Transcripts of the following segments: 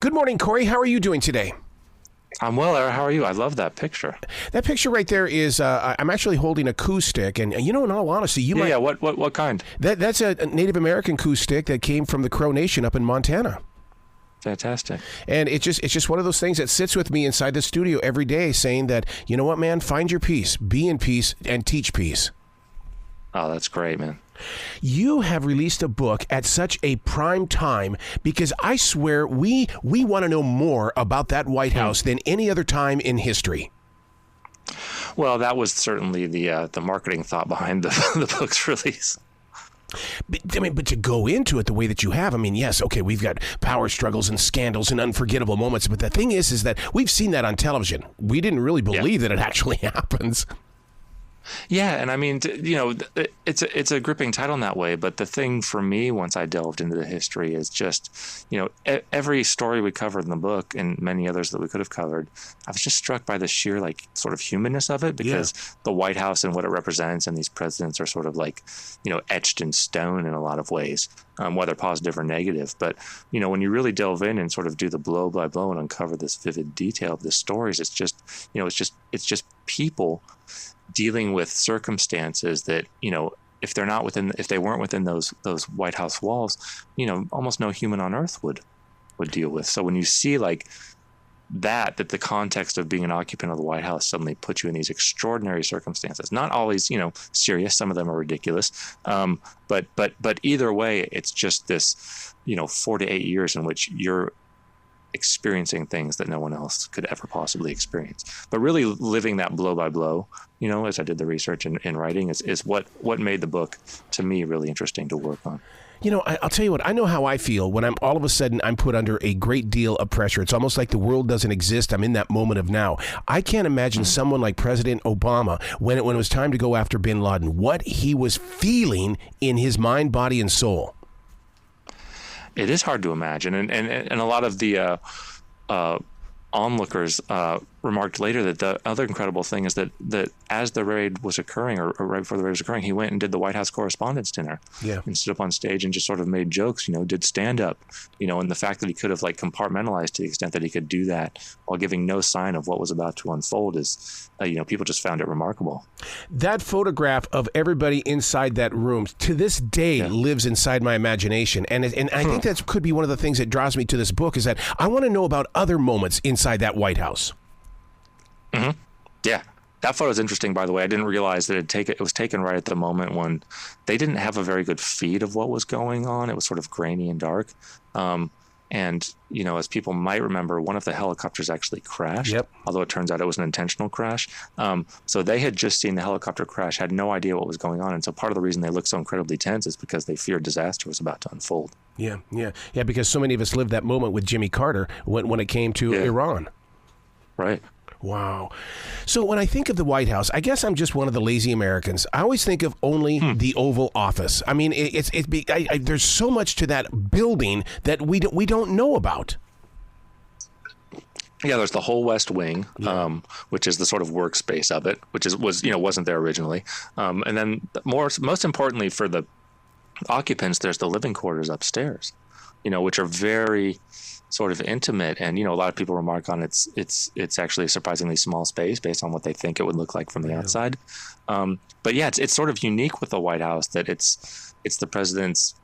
Good morning, Corey. How are you doing today? I'm well, Era. How are you? I love that picture. That picture right there is, I'm actually holding a coup stick. And you know, in all honesty, you might... Yeah, what kind? That's a Native American coup stick that came from the Crow Nation up in Montana. Fantastic. And it's just one of those things that sits with me inside the studio every day saying that, you know what, man, find your peace, be in peace, and teach peace. Oh, that's great, man. You have released a book at such a prime time because I swear we want to know more about that White House than any other time in history. Well, that was certainly the marketing thought behind the book's release. But to go into it the way that you have, I mean, yes, okay, we've got power struggles and scandals and unforgettable moments, but the thing is that we've seen that on television. We didn't really believe that it actually happens. Yeah, and I mean, it's a gripping title in that way. But the thing for me, once I delved into the history, is just, every story we covered in the book and many others that we could have covered, I was just struck by the sheer sort of humanness of it, because the White House and what it represents and these presidents are sort of etched in stone in a lot of ways, whether positive or negative. But when you really delve in and sort of do the blow by blow and uncover this vivid detail of the stories, it's just people dealing with circumstances that, if they weren't within those White House walls, almost no human on earth would deal with. So when you see that the context of being an occupant of the White House suddenly puts you in these extraordinary circumstances, not always, serious, some of them are ridiculous. But either way, it's just this, 4 to 8 years in which you're experiencing things that no one else could ever possibly experience. But really living that blow by blow, as I did the research and writing, is what made the book, to me, really interesting to work on. I'll tell you what, I know how I feel when I'm all of a sudden I'm put under a great deal of pressure. It's almost like the world doesn't exist. I'm in that moment of now. I can't imagine someone like President Obama, when it was time to go after bin Laden, what he was feeling in his mind, body, and soul. It is hard to imagine, and a lot of the onlookers remarked later that the other incredible thing is that as the raid was occurring, or right before the raid was occurring, he went and did the White House Correspondents' Dinner, and stood up on stage and just sort of made jokes, did stand up, and the fact that he could have compartmentalized to the extent that he could do that while giving no sign of what was about to unfold is, people just found it remarkable. That photograph of everybody inside that room to this day lives inside my imagination, and I think that could be one of the things that draws me to this book, is that I want to know about other moments inside that White House. Mm-hmm. Yeah, that photo is interesting, by the way. I didn't realize that it was taken right at the moment when they didn't have a very good feed of what was going on. It was sort of grainy and dark. And, as people might remember, one of the helicopters actually crashed, although it turns out it was an intentional crash. So they had just seen the helicopter crash, had no idea what was going on. And so part of the reason they looked so incredibly tense is because they feared disaster was about to unfold. Yeah, because so many of us lived that moment with Jimmy Carter when it came to Iran. Right. Wow. So when I think of the White House, I guess I'm just one of the lazy Americans. I always think of only the Oval Office. I mean, there's so much to that building that we don't know about. Yeah, there's the whole West Wing, which is the sort of workspace of it, which wasn't there originally. And then most importantly for the occupants, there's the living quarters upstairs, which are very sort of intimate, and a lot of people remark on it's actually a surprisingly small space based on what they think it would look like from the outside. But yeah, it's sort of unique with the White House that it's the president's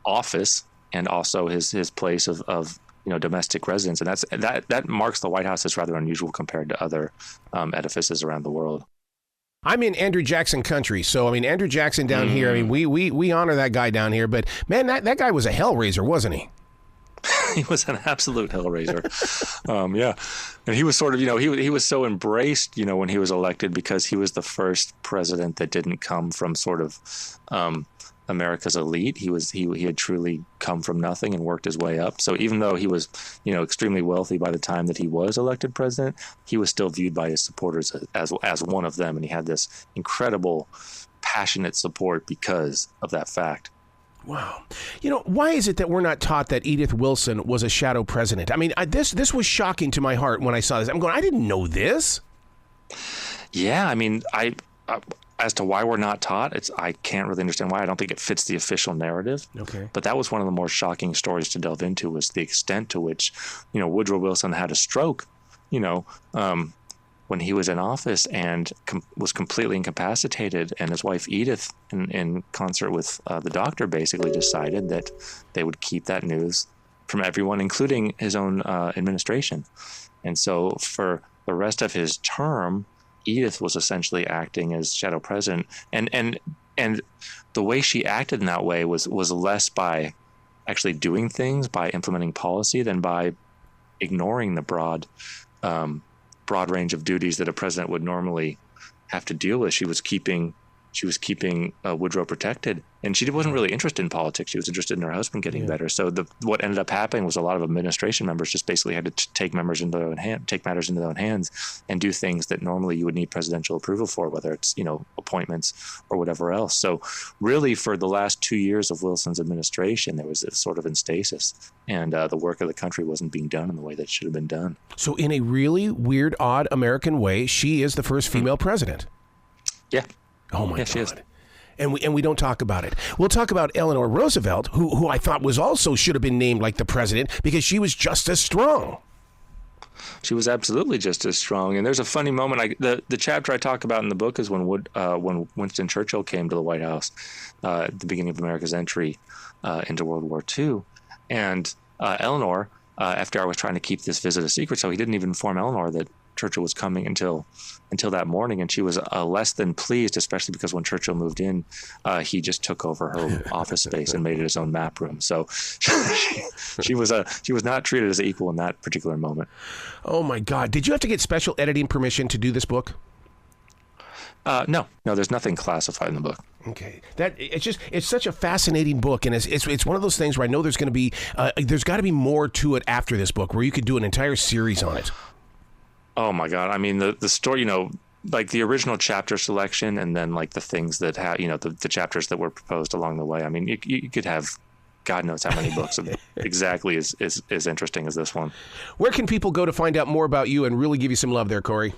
office and also his place of domestic residence, and that marks the White House as rather unusual compared to other edifices around the world. I'm in Andrew Jackson country, so I mean Andrew Jackson down here. I mean we honor that guy down here, but man, that guy was a hellraiser, wasn't he? He was an absolute hellraiser. And he was sort of, he was so embraced, when he was elected, because he was the first president that didn't come from sort of America's elite. He had truly come from nothing and worked his way up. So even though he was, extremely wealthy by the time that he was elected president, he was still viewed by his supporters as one of them. And he had this incredible, passionate support because of that fact. Wow. Why is it that we're not taught that Edith Wilson was a shadow president? I mean, this was shocking to my heart when I saw this. I'm going, I didn't know this. Yeah, I mean, I as to why we're not taught, I can't really understand why. I don't think it fits the official narrative. Okay. But that was one of the more shocking stories to delve into, was the extent to which, Woodrow Wilson had a stroke, when he was in office and was completely incapacitated, and his wife Edith, in concert with the doctor, basically decided that they would keep that news from everyone, including his own administration. And so for the rest of his term, Edith was essentially acting as shadow president, and the way she acted in that way was less by actually doing things, by implementing policy, than by ignoring the broad range of duties that a president would normally have to deal with. She was keeping Woodrow protected, and she wasn't really interested in politics. She was interested in her husband getting better. So what ended up happening was a lot of administration members just basically had to take matters into their own hands and do things that normally you would need presidential approval for, whether it's appointments or whatever else. So really, for the last 2 years of Wilson's administration, there was a sort of in stasis, and the work of the country wasn't being done in the way that it should have been done. So in a really weird, odd American way, she is the first female president. Yeah. Oh my yeah, God. She is. And we don't talk about it. We'll talk about Eleanor Roosevelt, who I thought should have been named like the president, because she was just as strong. She was absolutely just as strong. And there's a funny moment. The chapter I talk about in the book is when Winston Churchill came to the White House at the beginning of America's entry into World War II. And Eleanor, after I was trying to keep this visit a secret, so he didn't even inform Eleanor that Churchill was coming until that morning, and she was less than pleased, especially because when Churchill moved in, he just took over her office space and made it his own map room. So she was not treated as equal in that particular moment. Oh my God! Did you have to get special editing permission to do this book? No, there's nothing classified in the book. Okay, it's such a fascinating book, and it's one of those things where I know there's got to be more to it after this book, where you could do an entire series on it. Oh my God! I mean, the story, like the original chapter selection, and then like the things that have, the chapters that were proposed along the way. I mean, you could have, God knows how many books exactly as interesting as this one. Where can people go to find out more about you and really give you some love there, Corey?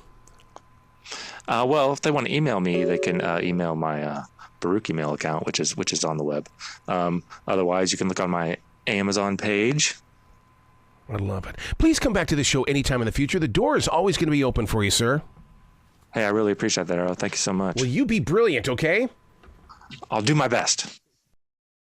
Well, if they want to email me, they can email my Baruch email account, which is on the web. Otherwise, you can look on my Amazon page. I love it. Please come back to the show anytime in the future. The door is always going to be open for you, sir. Hey, I really appreciate that, Errol. Thank you so much. Will you be brilliant, okay? I'll do my best.